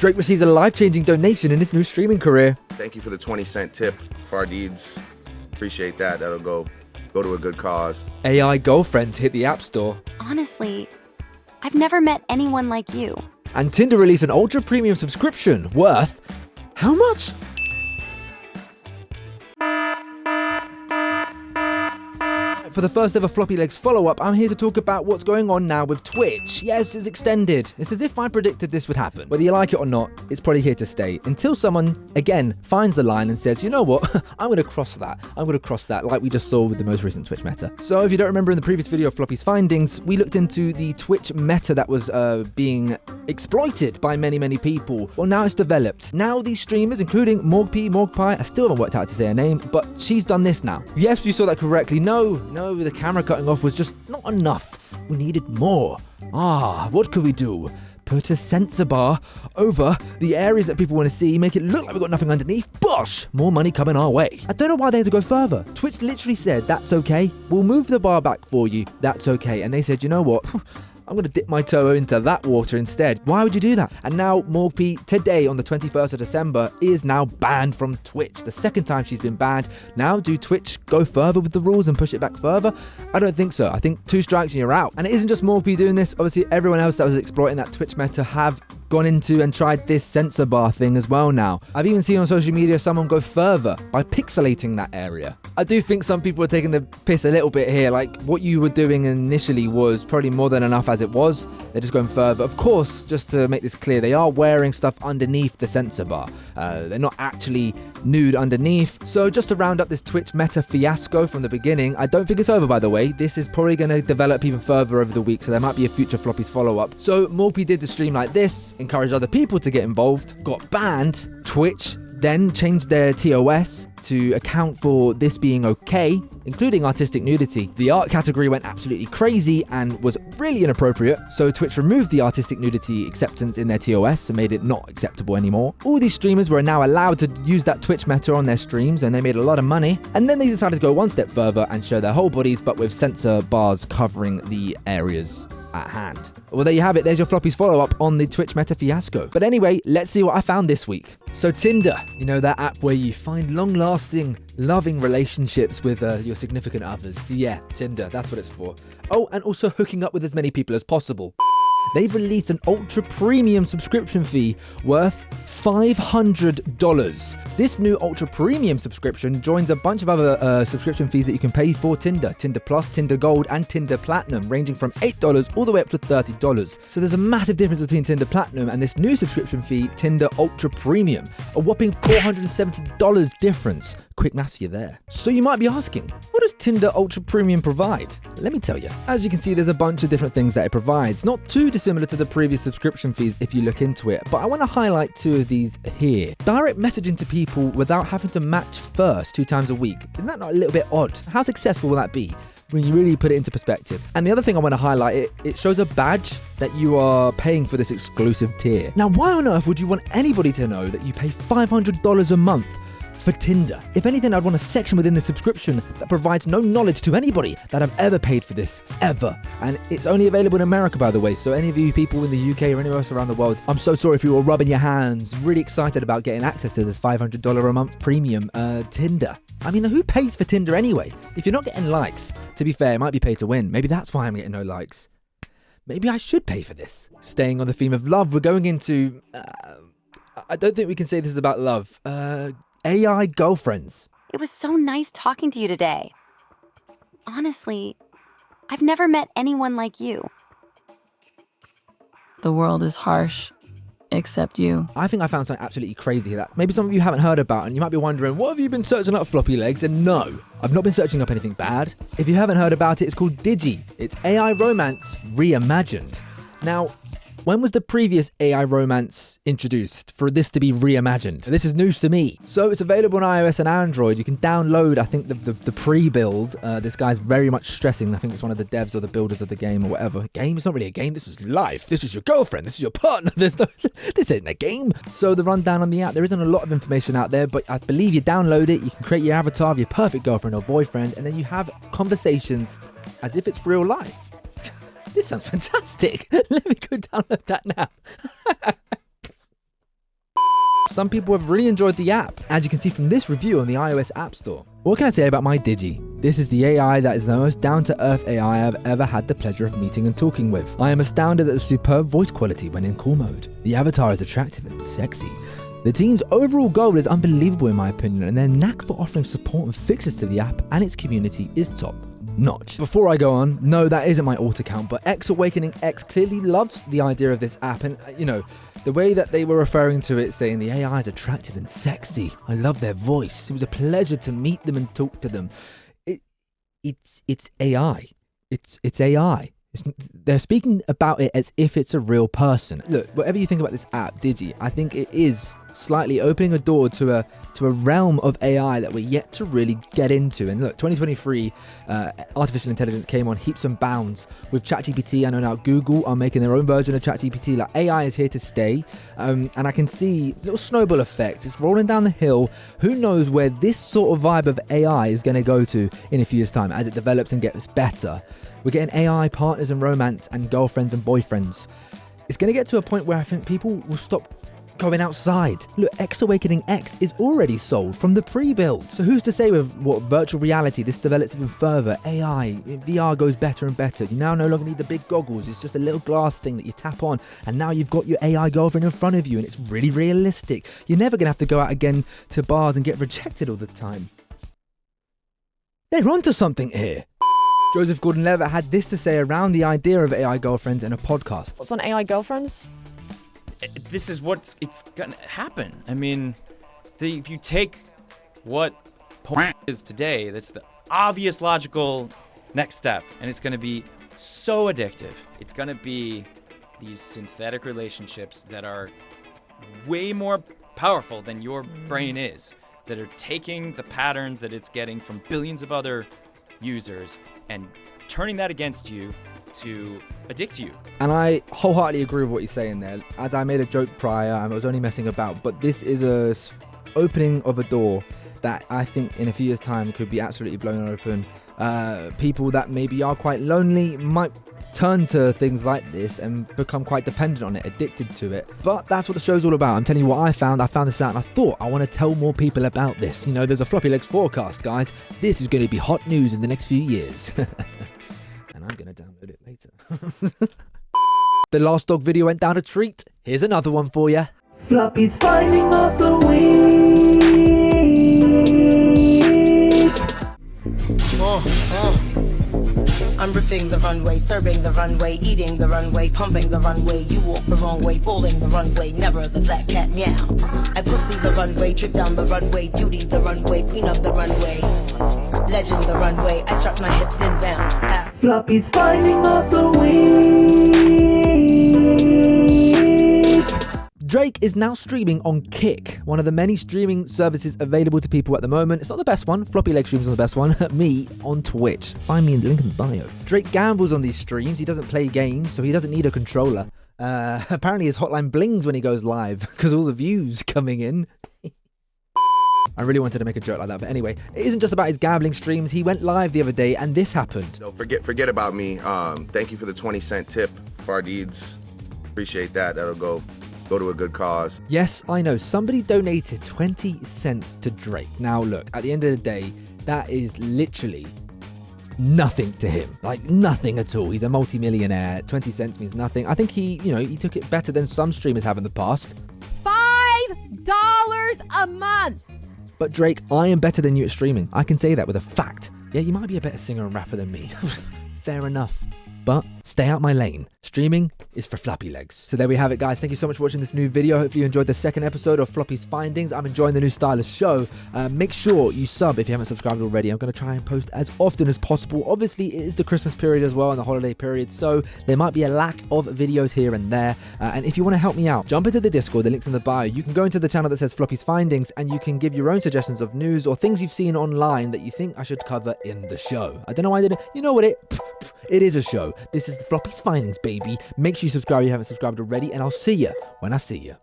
Drake receives a life-changing donation in his new streaming career. Thank you for the 20-cent tip, Fardeeds. Appreciate that. That'll go to a good cause. AI girlfriends hit the App Store. Honestly, I've never met anyone like you. And Tinder released an ultra premium subscription worth how much? For the first ever Floppylegss follow-up, I'm here to talk about what's going on now with Twitch. Yes, it's extended. It's as if I predicted this would happen. Whether you like it or not, it's probably here to stay. Until someone, again, finds the line and says, you know what, I'm going to cross that. I'm going to cross that, like we just saw with the most recent Twitch meta. So if you don't remember in the previous video of Floppy's findings, we looked into the Twitch meta that was being exploited by many, many people. Well, now it's developed. Now these streamers, including Morgpie, I still haven't worked out how to say her name, but she's done this now. Yes, you saw that correctly. No, the camera cutting off was just not enough. We needed more. What could we do? Put a sensor bar over the areas that people want to see, make it look like we've got nothing underneath. Bosh! More money coming our way. I don't know why they had to go further. Twitch literally said, that's okay. We'll move the bar back for you. That's okay. And they said, you know what? I'm going to dip my toe into that water instead. Why would you do that? And now Morgpie, today on the 21st of December, is now banned from Twitch. The second time she's been banned. Now, do Twitch go further with the rules and push it back further? I don't think so. I think 2 strikes and you're out. And it isn't just Morgpie doing this. Obviously, everyone else that was exploiting that Twitch meta have gone into and tried this sensor bar thing as well now. I've even seen on social media someone go further by pixelating that area. I do think some people are taking the piss a little bit here. Like, what you were doing initially was probably more than enough as it was. They're just going further. Of course, just to make this clear, they are wearing stuff underneath the sensor bar. They're not actually nude underneath. So just to round up this Twitch meta fiasco from the beginning, I don't think it's over, by the way. This is probably going to develop even further over the week, so there might be a future Floppy's follow-up. So Morgpie did the stream like this, encouraged other people to get involved, got banned. Twitch then changed their TOS to account for this being okay, including artistic nudity. The art category went absolutely crazy and was really inappropriate, so Twitch removed the artistic nudity acceptance in their TOS and made it not acceptable anymore. All these streamers were now allowed to use that Twitch meta on their streams, and they made a lot of money. And then they decided to go one step further and show their whole bodies, but with sensor bars covering the areas at hand. Well, there you have it. There's your Floppy's follow-up on the Twitch meta fiasco. But anyway, let's see what I found this week. So Tinder, you know, that app where you find long-lasting, loving relationships with your significant others. Yeah, Tinder, that's what it's for. Oh, and also hooking up with as many people as possible. They've released an ultra premium subscription fee worth $500. This new ultra premium subscription joins a bunch of other subscription fees that you can pay for Tinder. Tinder Plus, Tinder Gold, and Tinder Platinum, ranging from $8 all the way up to $30. So there's a massive difference between Tinder Platinum and this new subscription fee, Tinder Ultra Premium. A whopping $470 difference. Quick maths for you there. So you might be asking, what does Tinder Ultra Premium provide? Let me tell you. As you can see, there's a bunch of different things that it provides. Not too dissimilar to the previous subscription fees if you look into it, but I want to highlight 2 of these here. Direct messaging to people without having to match first 2 times a week. Isn't that not a little bit odd? How successful will that be when you really put it into perspective? And the other thing I want to highlight, it shows a badge that you are paying for this exclusive tier. Now, why on earth would you want anybody to know that you pay $500 a month for Tinder? If anything, I'd want a section within the subscription that provides no knowledge to anybody that I've ever paid for this, ever. And it's only available in America, by the way, so any of you people in the UK or anywhere else around the world, I'm so sorry if you were rubbing your hands, really excited about getting access to this $500 a month premium Tinder. I mean, who pays for Tinder anyway? If you're not getting likes, to be fair, it might be pay to win. Maybe that's why I'm getting no likes. Maybe I should pay for this. Staying on the theme of love, we're going into... I don't think we can say this is about love. AI girlfriends. It was so nice talking to you today. Honestly, I've never met anyone like you. The world is harsh, except you. I think I found something absolutely crazy that maybe some of you haven't heard about, and you might be wondering, what have you been searching up, Floppyleggs? And no, I've not been searching up anything bad. If you haven't heard about it, it's called Digi. It's AI romance reimagined. Now, when was the previous AI romance introduced for this to be reimagined? This is news to me. So it's available on iOS and Android. You can download, I think, the pre-build. This guy's very much stressing. I think it's one of the devs or the builders of the game or whatever. Game? It's not really a game. This is life. This is your girlfriend. This is your partner. This isn't a game. So the rundown on the app, there isn't a lot of information out there, but I believe you download it. You can create your avatar of your perfect girlfriend or boyfriend, and then you have conversations as if it's real life. This sounds fantastic. Let me go download that now. Some people have really enjoyed the app, as you can see from this review on the iOS App Store. What can I say about my Digi? This is the AI that is the most down-to-earth AI I've ever had the pleasure of meeting and talking with. I am astounded at the superb voice quality when in call mode. The avatar is attractive and sexy. The team's overall goal is unbelievable in my opinion, and their knack for offering support and fixes to the app and its community is top notch. Before I go on, no, that isn't my alt account, but X clearly loves the idea of this app, and the way that they were referring to it, saying the AI is attractive and sexy. I love their voice. It was a pleasure to meet them and talk to them. It's AI. It's AI. They're speaking about it as if it's a real person. Look, whatever you think about this app, Digi, I think it is slightly opening a door to a realm of AI that we're yet to really get into. And look, 2023, artificial intelligence came on heaps and bounds with ChatGPT. I know now Google are making their own version of ChatGPT. Like, AI is here to stay, and I can see a little snowball effect. It's rolling down the hill. Who knows where this sort of vibe of AI is going to go to in a few years' time as it develops and gets better. We're getting AI partners and romance and girlfriends and boyfriends. It's going to get to a point where I think people will stop going outside. Look, X Awakening X is already sold from the pre-build. So who's to say with what virtual reality this develops even further? AI, VR goes better and better. You now no longer need the big goggles. It's just a little glass thing that you tap on, and now you've got your AI girlfriend in front of you, and it's really realistic. You're never going to have to go out again to bars and get rejected all the time. They're onto something here. Joseph Gordon-Levitt had this to say around the idea of AI girlfriends in a podcast. What's on AI girlfriends? This is what's gonna happen. I mean, if you take what porn is today, that's the obvious logical next step, and it's gonna be so addictive. It's gonna be these synthetic relationships that are way more powerful than your brain is, that are taking the patterns that it's getting from billions of other users and turning that against you to addict you. And I wholeheartedly agree with what you're saying there. As I made a joke prior, I was only messing about, but this is a opening of a door that I think in a few years' time could be absolutely blown open. People that maybe are quite lonely might turn to things like this and become quite dependent on it, addicted to it. But that's what the show's all about. I'm telling you what I found this out, and I thought I want to tell more people about this. There's a Floppylegss forecast, guys. This is going to be hot news in the next few years. And I'm going to download it later. The last dog video went down a treat. Here's another one for you. Floppy's finding off the week. I'm ripping the runway, serving the runway, eating the runway, pumping the runway. You walk the wrong way, falling the runway, never the black cat meow. I pussy the runway, trip down the runway, beauty the runway, queen of the runway, legend the runway. I strut my hips then bounce. Floppy's finding off the week. Drake is now streaming on Kick, one of the many streaming services available to people at the moment. It's not the best one. Floppylegss streams on the best one. Me on Twitch. Find me in the link in the bio. Drake gambles on these streams. He doesn't play games, so he doesn't need a controller. Apparently his hotline blings when he goes live because all the views coming in. I really wanted to make a joke like that, but anyway, it isn't just about his gambling streams. He went live the other day and this happened. No, forget about me. Thank you for the 20-cent tip, Fardeeds. Appreciate that. That'll go to a good cause. Yes, I know. Somebody donated 20 cents to Drake. Now, look, at the end of the day, that is literally nothing to him. Like, nothing at all. He's a multi-millionaire. 20 cents means nothing. I think he took it better than some streamers have in the past. $5 a month! But Drake, I am better than you at streaming. I can say that with a fact. Yeah, you might be a better singer and rapper than me. Fair enough. But stay out my lane. Streaming is for Floppylegss. So there we have it, guys. Thank you so much for watching this new video. Hopefully you enjoyed the second episode of Floppy's Findings. I'm enjoying the new style of show. Make sure you sub if you haven't subscribed already. I'm going to try and post as often as possible. Obviously, it is the Christmas period as well and the holiday period, so there might be a lack of videos here and there. And if you want to help me out, jump into the Discord. The link's in the bio. You can go into the channel that says Floppy's Findings and you can give your own suggestions of news or things you've seen online that you think I should cover in the show. I don't know why I didn't. You know what? It is a show. This is the Floppy's Findings, baby. Make sure you subscribe if you haven't subscribed already, and I'll see you when I see you.